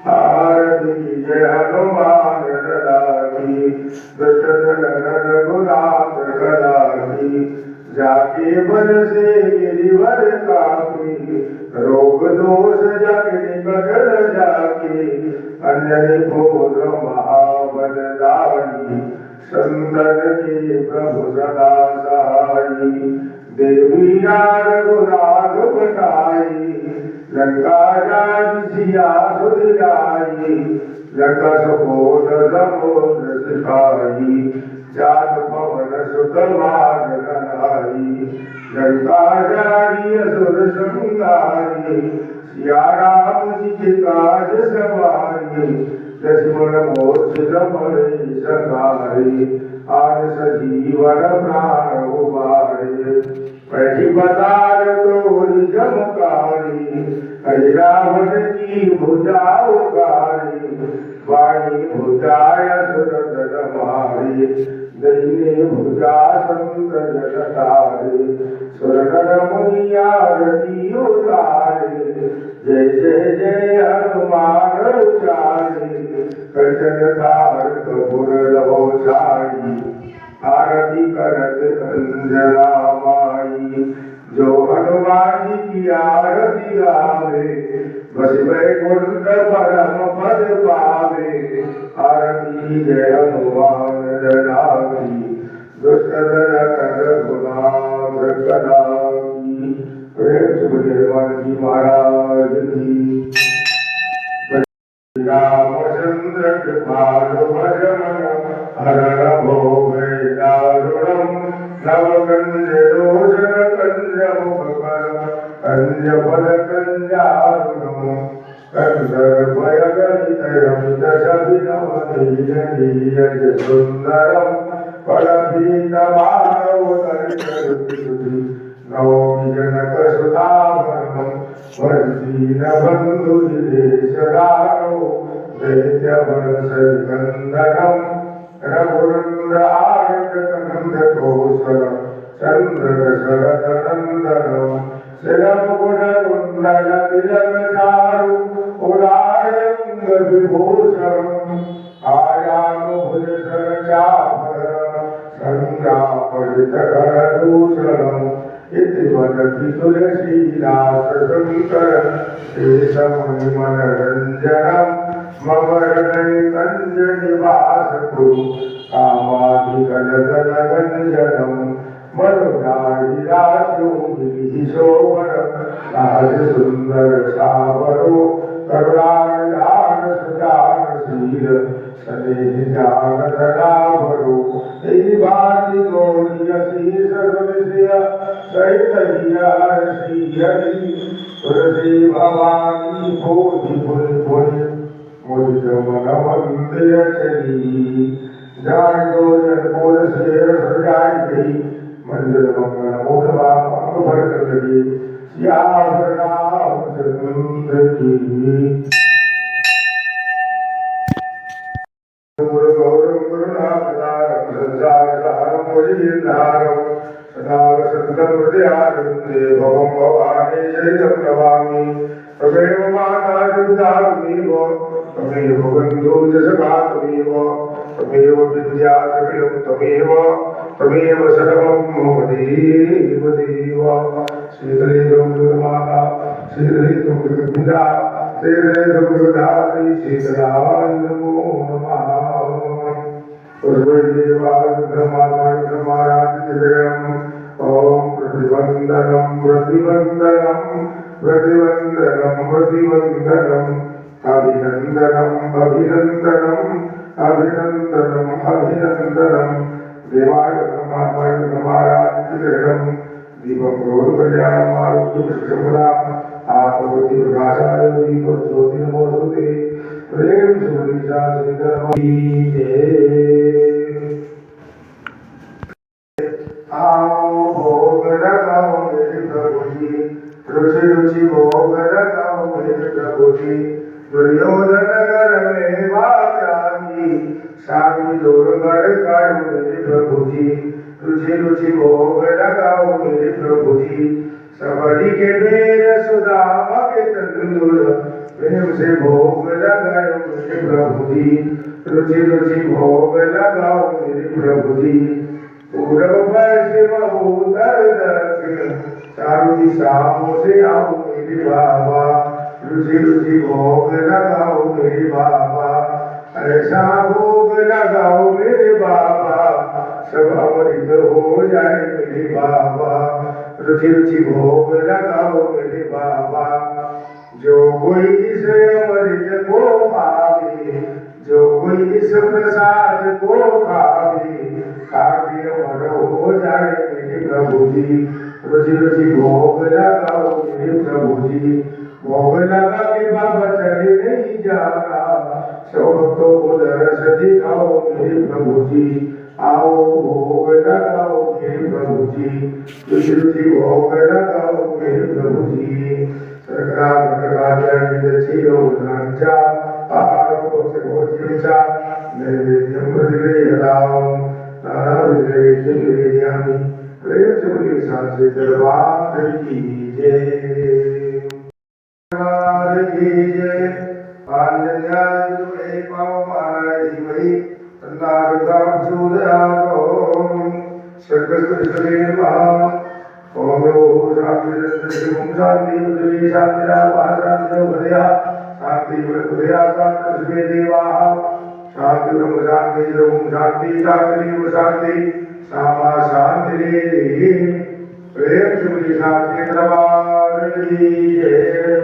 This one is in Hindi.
आरती जय हनुमान लला की, दशरथ रघुनाथ कला की। जाके बल से गिरिवर कापी, रोग दोष जग निकट जाके। अंजनी पुत्र महाबल दानी, संतन के प्रभु सदा सहाई। देवी रघुनाथ बताई, लंका जाति सिया सुध जाई। लंका सपोत समुद्र सिपाही, जात पवन सुत बाग कन्हाई। लंका जारी असुर संहारी, सिया राम जी काज सवारी। लक्ष्मण मूर्छित पड़े सवारी, आज सजीवन प्राण उबारे। पहली पतार तोरी जमकारी, हरि रावण की भुजा उगारी। वाणी भुजाय सुर दल मारे, दहिने भुजा संत जन तारे। सुर नर मुनिया रति उतारे, जय जय जय हनुमान उचारे। कंचन धार कपूर लो छाई, आरती करत अंजना माई। जो हनुमान जी की आरती गावे, बस वैकुंठ परम पद पावे। आरती जय हनुमान लला की, दुष्ट दल रघुनाथ कला की। प्रेम से बोलिए हनुमान जी महाराज की। रामचंद्र कृपालु भज मन, हरण भोग दारुणम। नवकंज लोचन कंज मुखकर, कंज फल कंजारुणम। कंदर भय गणित रमित शबिनम, नील नीरज सुंदरम। फलभीत मानव तरित नौमि जनक सुधामनम। वर्षीन बंधु देशदारो, दैत्य वंश कंदरम। रघुनंद आर्य कंद कौशलम, चंद्र शरद नंदनम। शिरम गुण कुंडल तिलक चारु, उदारंग विभूषणम। आयानुभुज सरचापरम, संज्ञापरित करदूषणम। इति वदति तुलसीदास शंकर, केशमुनि मनरंजनम। मम हृदय कंज निवास कुरु, कामाधिकलदलगंजनम। मरुदारी राजो गिरिशोभरम, राज सुंदर सावरो। करुणानिधान सुजान शील, स्नेह जान धनाभरो। तेरी बाती गौरी असीस सुनिसिय, सहित हिया रसी हरि। तुलसी भवानी भोजि फुल फुल, मुझ मन मंदिर चली। जाय दो जन बोल शेर सजाई गई, मंदिर मंगल मोहबा मंग भर कर लगी। सियावर रामचंद्र की। गौरव करुणावतारम, संसार सारम भुजगेन्द्रहारम। सदा वसंतं हृदयारविन्दे, भवं भवानी चरितं नमामि। त्वमेव माता च पिता त्वमेव, त्वमेव बन्धुः च सखा त्वमेव। त्वमेव विद्या च प्रियं त्वमेव, त्वमेव सर्वं मम देव देव। श्रीधरे दुर्गमाता, श्रीधरे दुर्गपिता, श्रीधरे दुर्गधात्री, शीतलाय नमो नमः। ओम प्रतिबंधनम प्रतिबंधनम प्रतिबंधनम प्रतिबंधनम। अभिनंदनम अभिनंदनम अभिनंदनम अभिनंदनम। देवाय ब्रह्माय नमः। दीपं प्रोदकल्याणं आरोग्यं सुखप्रदाम्। आत्मवती प्रकाशाय दीपं ज्योति नमोस्तुते। प्रेम से मनीषा आओ भोग लगाओ मेरे प्रभु जी, रुचि रुचि भोग लगाओ मेरे प्रभु जी। दुर्योधन घर में वात्यागी, शांति दुर्गढ़ करो मेरे प्रभु जी। रुचि रुचि भोग लगाओ मेरे प्रभु जी। सबरी के बेर सुदामा के तंदूर प्रेम से भोग लगाओ मेरे प्रभु जी रुचि रुचि भोग लगाओ मेरे प्रभु जी पूरब पश्चिम उत्तर दक्षिण चारों दिशाओं से आओ मेरे बाबा रुचि रुचि भोग लगाओ मेरे बाबा ऐसा भोग लगाओ मेरे बाबा सब अमृत हो जाए मेरे बाबा रुचि रुचि भोग लगाओ मेरे बाबा जो कोई इस अमृत को पावे जो कोई इस प्रसाद को खावे खाके अमर हो जाए मेरे प्रभु जी रुचि रुचि भोग लगाओ मेरे प्रभु जी भोग लगा के बाबा चले नहीं जाना सबको दरस दिखाओ मेरे प्रभु जी आओ भोग लगाओ मेरे प्रभु जी रुचि रुचि भोग लगाओ मेरे प्रभु जी सरकार छियो नाचा आरो को चिंचा नैवेद्यम प्रतिवेदाम नाना विद्रेश्यम वेद्यामि प्रेम से बोलिए सांसे दरबार की जय दरबार की जय पांडव्याय तुम्हें पाओ मारा जीवई तन्नारुदा सुदयारो स्वर्गस्पति नमः ओम नमो शांति बुद्धि शांति शांति भदया शांति भदया शांति देवा शांति ब्रह्म शांति ब्रह्म शांति शांति शांति सामा शांति प्रेम से मुझे शांति दरबार की जय